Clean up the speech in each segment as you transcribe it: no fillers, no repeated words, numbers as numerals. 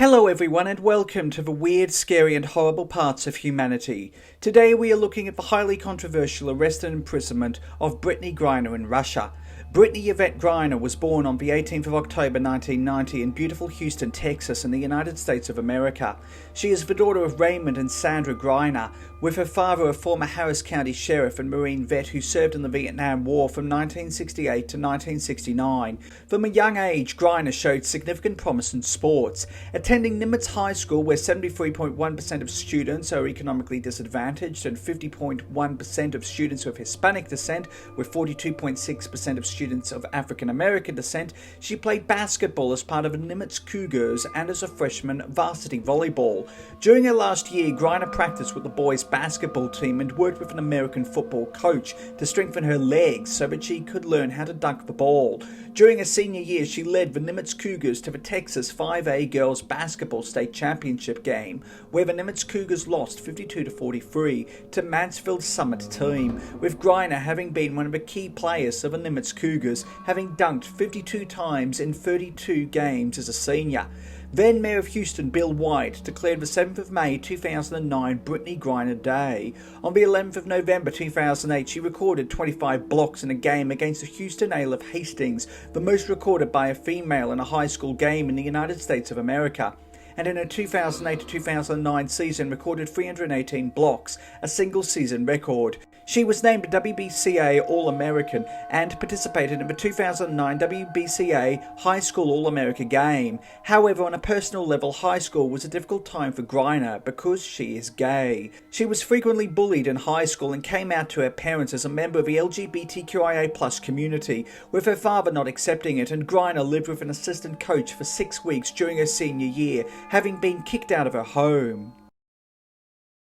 Hello everyone and welcome to the weird, scary and horrible parts of humanity. Today we are looking at the highly controversial arrest and imprisonment of Brittney Grinner in Russia. Brittney Yvette Grinner was born on the 18th of October 1990 in beautiful Houston, Texas in the United States of America. She is the daughter of Raymond and Sandra Grinner, with her father a former Harris County sheriff and Marine vet who served in the Vietnam War from 1968 to 1969. From a young age, Grinner showed significant promise in sports, attending Nimitz High School where 73.1% of students are economically disadvantaged and 50.1% of students of Hispanic descent, with 42.6% of students of African American descent. She played basketball as part of the Nimitz Cougars and as a freshman varsity volleyball. During her last year, Grinner practiced with the boys basketball team and worked with an American football coach to strengthen her legs so that she could learn how to dunk the ball. During her senior year, she led the Nimitz Cougars to the Texas 5A girls basketball state championship game, where the Nimitz Cougars lost 52-43 to Mansfield Summit team, with Grinner having been one of the key players of the Nimitz Cougars, having dunked 52 times in 32 games as a senior. Then Mayor of Houston Bill White declared the 7th of May 2009 Brittney Grinner Day. On the 11th of November 2008 she recorded 25 blocks in a game against the Houston Ale of Hastings, the most recorded by a female in a high school game in the United States of America. And in her 2008 to 2009 season recorded 318 blocks, a single season record. She was named a WBCA All-American and participated in the 2009 WBCA High School All-America game. However, on a personal level, high school was a difficult time for Grinner because she is gay. She was frequently bullied in high school and came out to her parents as a member of the LGBTQIA+ community, with her father not accepting it, and Grinner lived with an assistant coach for 6 weeks during her senior year, having been kicked out of her home.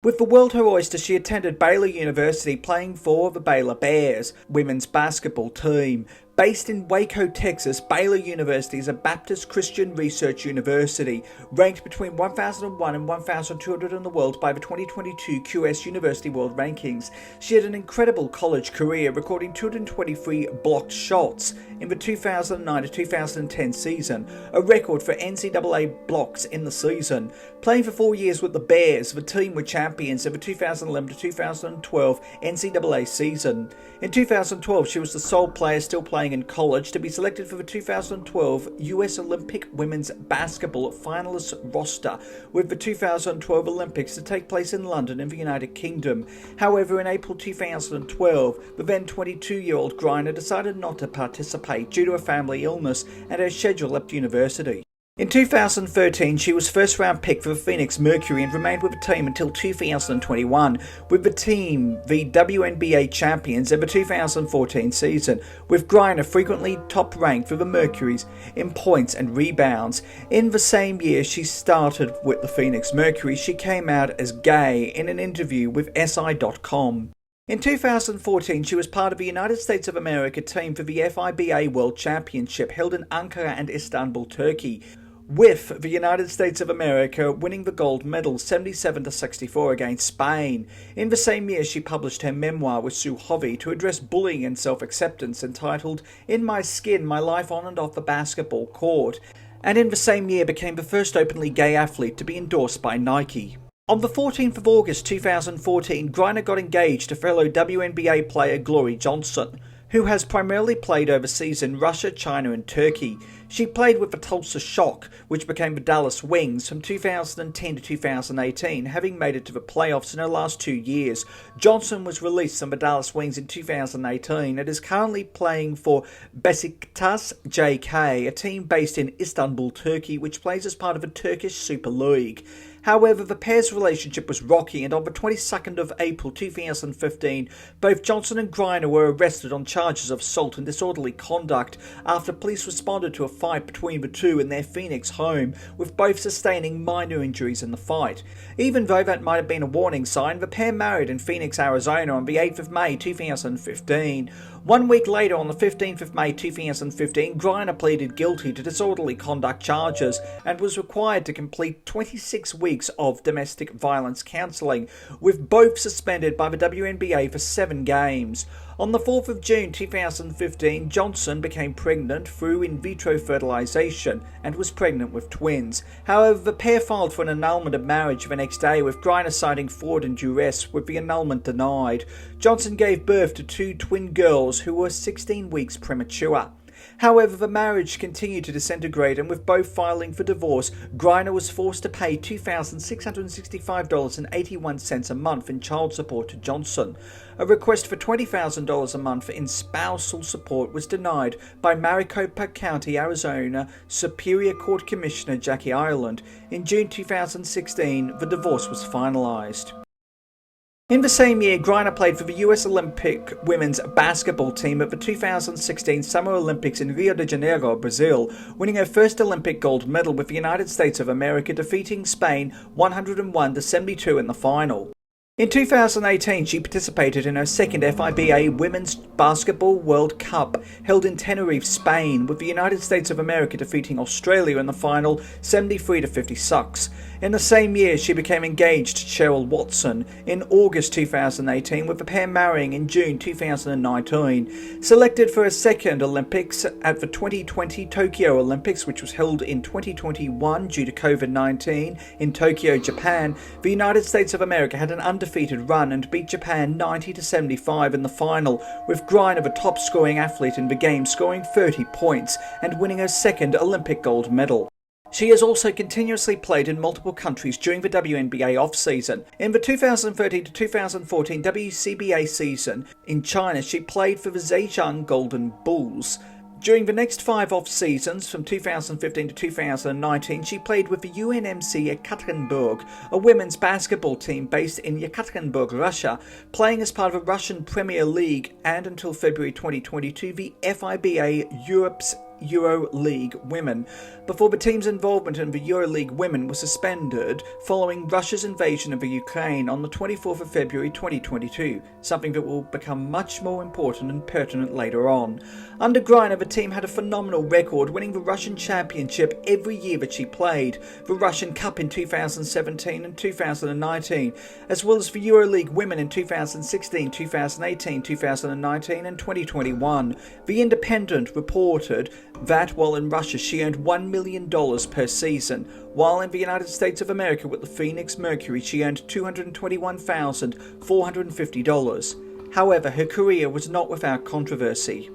With the world her oyster, she attended Baylor University, playing for the Baylor Bears women's basketball team. Based in Waco, Texas, Baylor University is a Baptist Christian research university, ranked between 1001 and 1200 in the world by the 2022 QS University World Rankings. She had an incredible college career, recording 223 blocked shots in the 2009 to 2010 season, a record for NCAA blocks in the season. Playing for 4 years with the Bears, the team were champions of the 2011 to 2012 NCAA season. In 2012, she was the sole player still playing in college to be selected for the 2012 US Olympic Women's Basketball finalist roster, with the 2012 Olympics to take place in London in the United Kingdom. However, in April 2012, the then 22-year-old Grinner decided not to participate due to a family illness and her schedule left university. In 2013, she was first round pick for the Phoenix Mercury and remained with the team until 2021, with the team the WNBA champions of the 2014 season, with Grinner frequently top ranked for the Mercuries in points and rebounds. In the same year she started with the Phoenix Mercury, she came out as gay in an interview with SI.com. In 2014, she was part of the United States of America team for the FIBA World Championship held in Ankara and Istanbul, Turkey, with the United States of America winning the gold medal 77-64 against Spain. In the same year, she published her memoir with Sue Hovey to address bullying and self-acceptance, entitled In My Skin, My Life On and Off the Basketball Court, and in the same year became the first openly gay athlete to be endorsed by Nike. On the 14th of August 2014, Grinner got engaged to fellow WNBA player Glory Johnson, who has primarily played overseas in Russia, China and Turkey. She played with the Tulsa Shock, which became the Dallas Wings, from 2010 to 2018, having made it to the playoffs in her last 2 years. Johnson was released from the Dallas Wings in 2018 and is currently playing for Besiktas JK, a team based in Istanbul, Turkey, which plays as part of the Turkish Super League. However, the pair's relationship was rocky, and on the 22nd of April 2015, both Johnson and Grinner were arrested on charges of assault and disorderly conduct after police responded to a fight between the two in their Phoenix home, with both sustaining minor injuries in the fight. Even though that might have been a warning sign, the pair married in Phoenix, Arizona on the 8th of May 2015. 1 week later, on the 15th of May 2015, Grinner pleaded guilty to disorderly conduct charges and was required to complete 26 weeks weeks of domestic violence counselling, with both suspended by the WNBA for 7 games. On the 4th of June 2015, Johnson became pregnant through in vitro fertilisation and was pregnant with twins. However, the pair filed for an annulment of marriage the next day, with Grinner citing fraud and duress, with the annulment denied. Johnson gave birth to 2 twin girls who were 16 weeks premature. However, the marriage continued to disintegrate, and with both filing for divorce, Grinner was forced to pay $2,665.81 a month in child support to Johnson. A request for $20,000 a month in spousal support was denied by Maricopa County, Arizona Superior Court Commissioner Jackie Ireland. In June 2016, the divorce was finalized. In the same year, Grinner played for the US Olympic women's basketball team at the 2016 Summer Olympics in Rio de Janeiro, Brazil, winning her first Olympic gold medal with the United States of America, defeating Spain 101-72 in the final. In 2018, she participated in her second FIBA Women's Basketball World Cup, held in Tenerife, Spain, with the United States of America defeating Australia in the final 73-56. In the same year, she became engaged to Cheryl Watson in August 2018, with the pair marrying in June 2019. Selected for her second Olympics at the 2020 Tokyo Olympics, which was held in 2021 due to COVID-19 in Tokyo, Japan, the United States of America had an undefeated run and beat Japan 90-75 in the final, with Grinner the top scoring athlete in the game, scoring 30 points and winning her second Olympic gold medal. She has also continuously played in multiple countries during the WNBA off-season. In the 2013-2014 WCBA season in China, she played for the Zhejiang Golden Bulls. During the next 5 off-seasons, from 2015 to 2019, she played with the UNMC Yekaterinburg, a women's basketball team based in Yekaterinburg, Russia, playing as part of the Russian Premier League, and until February 2022, the FIBA Europe's Euro League Women, before the team's involvement in the Euro League Women was suspended following Russia's invasion of the Ukraine on the 24th of February 2022, something that will become much more important and pertinent later on. Under Grinner, the team had a phenomenal record, winning the Russian Championship every year that she played, the Russian Cup in 2017 and 2019, as well as the Euro League Women in 2016, 2018, 2019 and 2021. The Independent reported that while in Russia she earned $1 million per season, while in the United States of America with the Phoenix Mercury she earned $221,450. However, her career was not without controversy.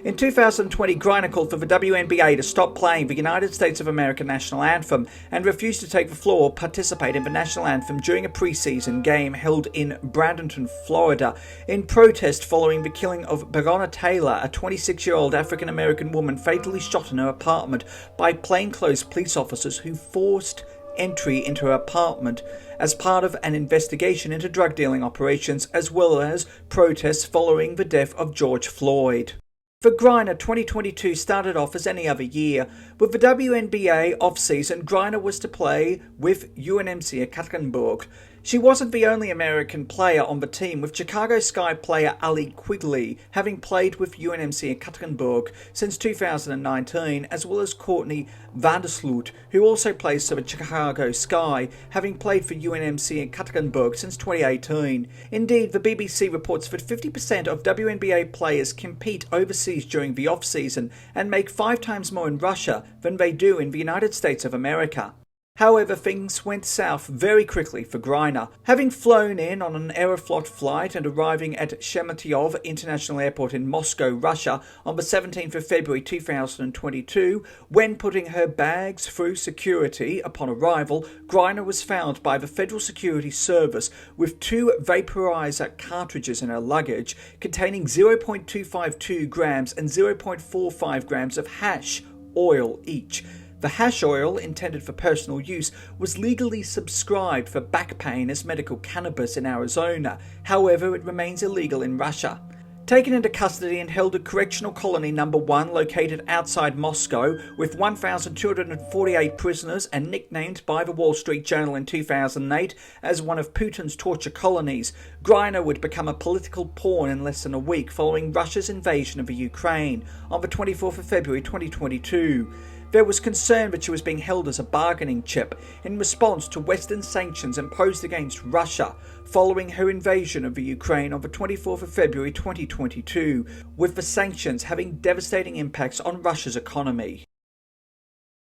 In 2020, Grinner called for the WNBA to stop playing the United States of America national anthem and refused to take the floor or participate in the national anthem during a preseason game held in Bradenton, Florida, in protest following the killing of Breonna Taylor, a 26-year-old African-American woman fatally shot in her apartment by plainclothes police officers who forced entry into her apartment as part of an investigation into drug dealing operations, as well as protests following the death of George Floyd. For Grinner, 2022 started off as any other year. With the WNBA off-season, Grinner was to play with UNMC Yekaterinburg. She wasn't the only American player on the team, with Chicago Sky player Ali Quigley having played with UNMC Yekaterinburg since 2019, as well as Courtney Vandersloot, who also plays for the Chicago Sky, having played for UNMC Yekaterinburg since 2018. Indeed, the BBC reports that 50% of WNBA players compete overseas during the off-season and make 5 times more in Russia than they do in the United States of America. However, things went south very quickly for Grinner. Having flown in on an Aeroflot flight and arriving at Sheremetyevo International Airport in Moscow, Russia on the 17th of February 2022, when putting her bags through security upon arrival, Grinner was found by the Federal Security Service with 2 vaporizer cartridges in her luggage containing 0.252 grams and 0.45 grams of hash oil each. The hash oil, intended for personal use, was legally subscribed for back pain as medical cannabis in Arizona. However, it remains illegal in Russia. Taken into custody and held at Correctional Colony No. 1 located outside Moscow with 1,248 prisoners and nicknamed by the Wall Street Journal in 2008 as one of Putin's torture colonies, Grinner would become a political pawn in less than a week following Russia's invasion of the Ukraine on the 24th of February 2022. There was concern that she was being held as a bargaining chip in response to Western sanctions imposed against Russia following her invasion of the Ukraine on the 24th of February 2022, with the sanctions having devastating impacts on Russia's economy.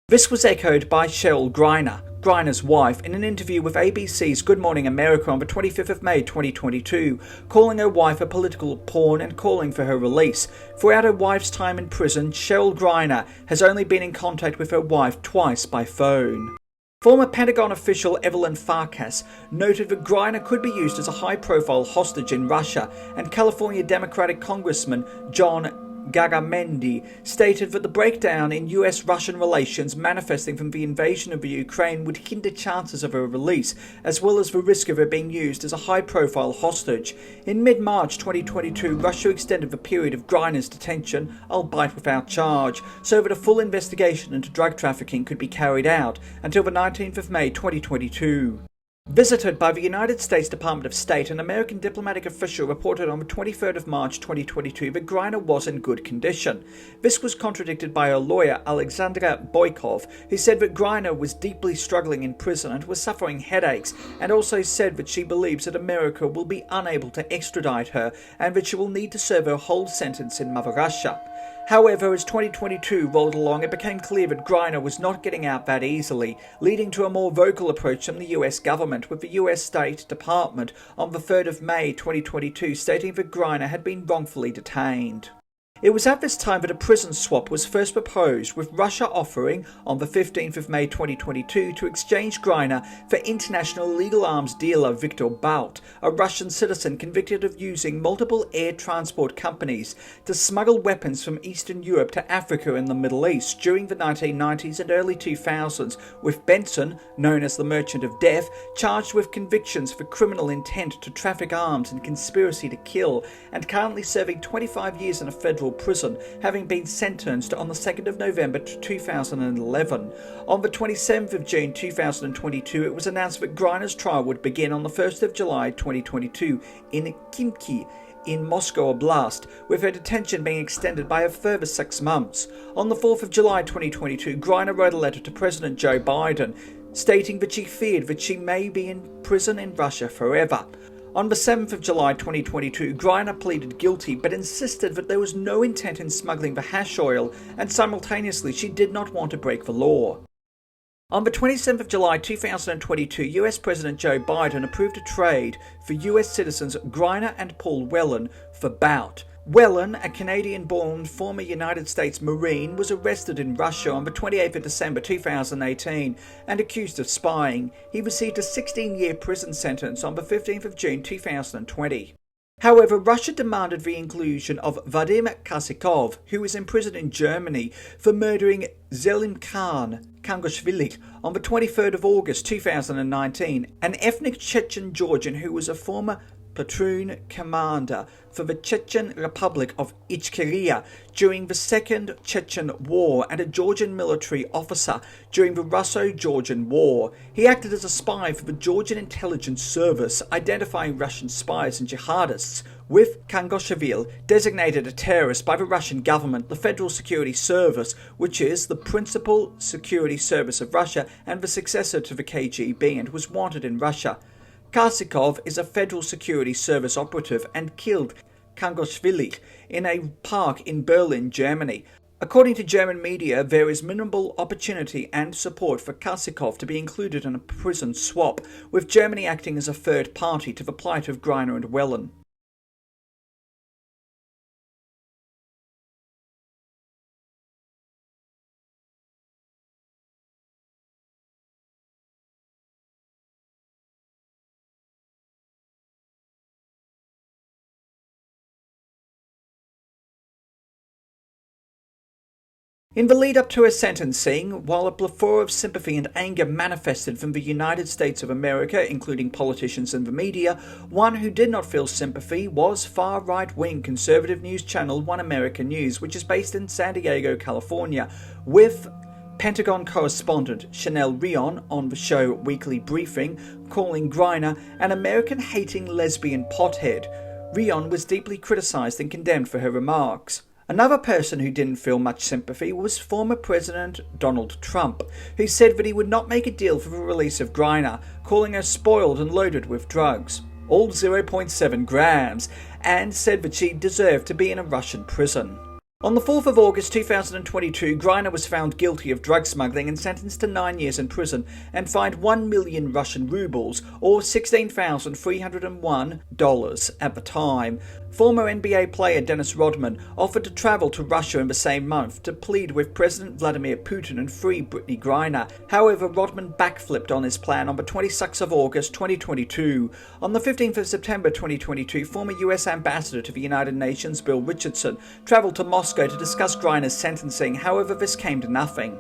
This was echoed by Cheryl Grinner, Griner's wife, in an interview with ABC's Good Morning America on the 25th of May 2022, calling her wife a political pawn and calling for her release. Throughout her wife's time in prison, Cheryl Grinner has only been in contact with her wife twice by phone. Former Pentagon official Evelyn Farkas noted that Grinner could be used as a high-profile hostage in Russia, and California Democratic Congressman John Garamendi stated that the breakdown in US-Russian relations manifesting from the invasion of the Ukraine would hinder chances of her release, as well as the risk of her being used as a high-profile hostage. In mid-March 2022, Russia extended the period of Griner's detention, albeit without charge, so that a full investigation into drug trafficking could be carried out until the 19th of May 2022. Visited by the United States Department of State, an American diplomatic official reported on the 23rd of March 2022 that Grinner was in good condition. This was contradicted by her lawyer, Alexandra Boykov, who said that Grinner was deeply struggling in prison and was suffering headaches, and also said that she believes that America will be unable to extradite her and that she will need to serve her whole sentence in Mother Russia. However, as 2022 rolled along, it became clear that Grinner was not getting out that easily, leading to a more vocal approach from the US government, with the US State Department on the 3rd of May 2022 stating that Grinner had been wrongfully detained. It was at this time that a prison swap was first proposed, with Russia offering, on the 15th of May 2022, to exchange Grinner for international illegal arms dealer Viktor Bout, a Russian citizen convicted of using multiple air transport companies to smuggle weapons from Eastern Europe to Africa and the Middle East during the 1990s and early 2000s, with Benson, known as the Merchant of Death, charged with convictions for criminal intent to traffic arms and conspiracy to kill, and currently serving 25 years in a federal prison, having been sentenced on the 2nd of November 2011. On the 27th of June 2022, it was announced that Griner's trial would begin on the 1st of July 2022 in Khimki, in Moscow Oblast, with her detention being extended by a further 6 months. On the 4th of July 2022, Grinner wrote a letter to President Joe Biden, stating that she feared that she may be in prison in Russia forever. On the 7th of July 2022, Grinner pleaded guilty but insisted that there was no intent in smuggling the hash oil, and simultaneously she did not want to break the law. On the 27th of July 2022, US President Joe Biden approved a trade for US citizens Grinner and Paul Whelan for Bout. Whelan, a Canadian-born former United States Marine, was arrested in Russia on the 28th of December 2018 and accused of spying. He received a 16-year prison sentence on the 15th of June 2020. However, Russia demanded the inclusion of Vadim Kasikov, who is imprisoned in Germany for murdering Zelimkhan Kangashvili on the 23rd of August 2019, an ethnic Chechen Georgian who was a former platoon commander for the Chechen Republic of Ichkeria during the Second Chechen War and a Georgian military officer during the Russo-Georgian War. He acted as a spy for the Georgian intelligence service, identifying Russian spies and jihadists, with Kangashvili designated a terrorist by the Russian government, the Federal Security Service, which is the principal security service of Russia and the successor to the KGB, and was wanted in Russia. Karsikov is a Federal Security Service operative and killed Kangashvili in a park in Berlin, Germany. According to German media, there is minimal opportunity and support for Karsikov to be included in a prison swap, with Germany acting as a third party to the plight of Grinner and Whelan. In the lead-up to her sentencing, while a plethora of sympathy and anger manifested from the United States of America, including politicians and the media, one who did not feel sympathy was far-right-wing conservative news channel One America News, which is based in San Diego, California, with Pentagon correspondent Chanel Rion on the show Weekly Briefing, calling Grinner an American-hating lesbian pothead. Rion was deeply criticized and condemned for her remarks. Another person who didn't feel much sympathy was former President Donald Trump, who said that he would not make a deal for the release of Grinner, calling her spoiled and loaded with drugs, all 0.7 grams, and said that she deserved to be in a Russian prison. On the 4th of August 2022, Grinner was found guilty of drug smuggling and sentenced to 9 years in prison and fined 1 million Russian rubles, or $16,301 at the time. Former NBA player Dennis Rodman offered to travel to Russia in the same month to plead with President Vladimir Putin and free Brittney Grinner. However, Rodman backflipped on his plan on the 26th of August 2022. On the 15th of September 2022, former US Ambassador to the United Nations Bill Richardson travelled to Moscow to discuss Grinner's sentencing. However, this came to nothing.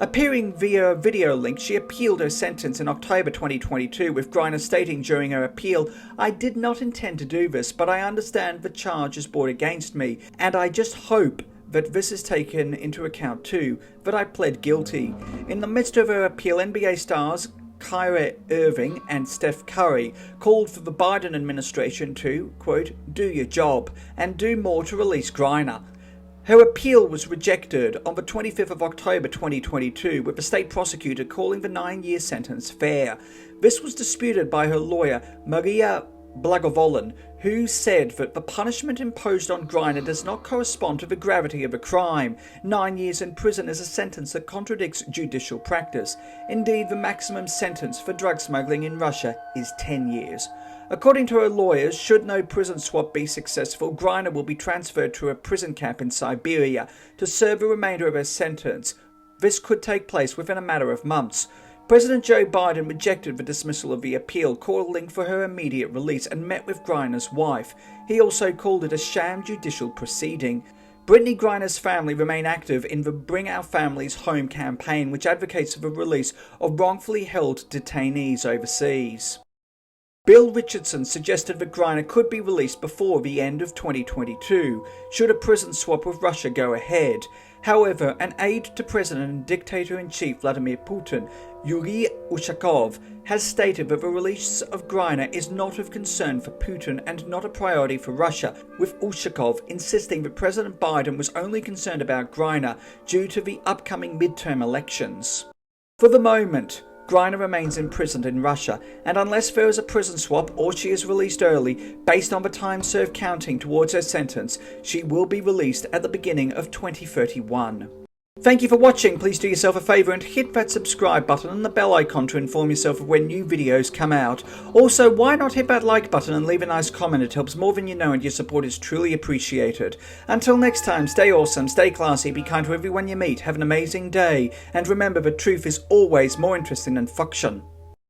Appearing via a video link, she appealed her sentence in October 2022, with Grinner stating during her appeal, "I did not intend to do this, but I understand the charge is brought against me, and I just hope that this is taken into account too, that I pled guilty." In the midst of her appeal, NBA stars Kyrie Irving and Steph Curry called for the Biden administration to, quote, "do your job and do more to release Grinner." Her appeal was rejected on the 25th of October 2022, with the state prosecutor calling the 9-year sentence fair. This was disputed by her lawyer, Maria Blagovolen, who said that the punishment imposed on Grinner does not correspond to the gravity of the crime. 9 years in prison is a sentence that contradicts judicial practice. Indeed, the maximum sentence for drug smuggling in Russia is 10 years. According to her lawyers, should no prison swap be successful, Grinner will be transferred to a prison camp in Siberia to serve the remainder of her sentence. This could take place within a matter of months. President Joe Biden rejected the dismissal of the appeal, calling for her immediate release, and met with Grinner's wife. He also called it a sham judicial proceeding. Brittney Griner's family remain active in the Bring Our Families Home campaign, which advocates for the release of wrongfully held detainees overseas. Bill Richardson suggested that Grinner could be released before the end of 2022, should a prison swap with Russia go ahead. However, an aide to President and Dictator-in-Chief Vladimir Putin, Yuri Ushakov, has stated that the release of Grinner is not of concern for Putin and not a priority for Russia, with Ushakov insisting that President Biden was only concerned about Grinner due to the upcoming midterm elections. For the moment, Grinner remains imprisoned in Russia, and unless there is a prison swap or she is released early, based on the time served counting towards her sentence, she will be released at the beginning of 2031. Thank you for watching. Please do yourself a favour and hit that subscribe button and the bell icon to inform yourself of when new videos come out. Also, why not hit that like button and leave a nice comment? It helps more than you know and your support is truly appreciated. Until next time, stay awesome, stay classy, be kind to everyone you meet, have an amazing day, and remember the truth is always more interesting than fiction.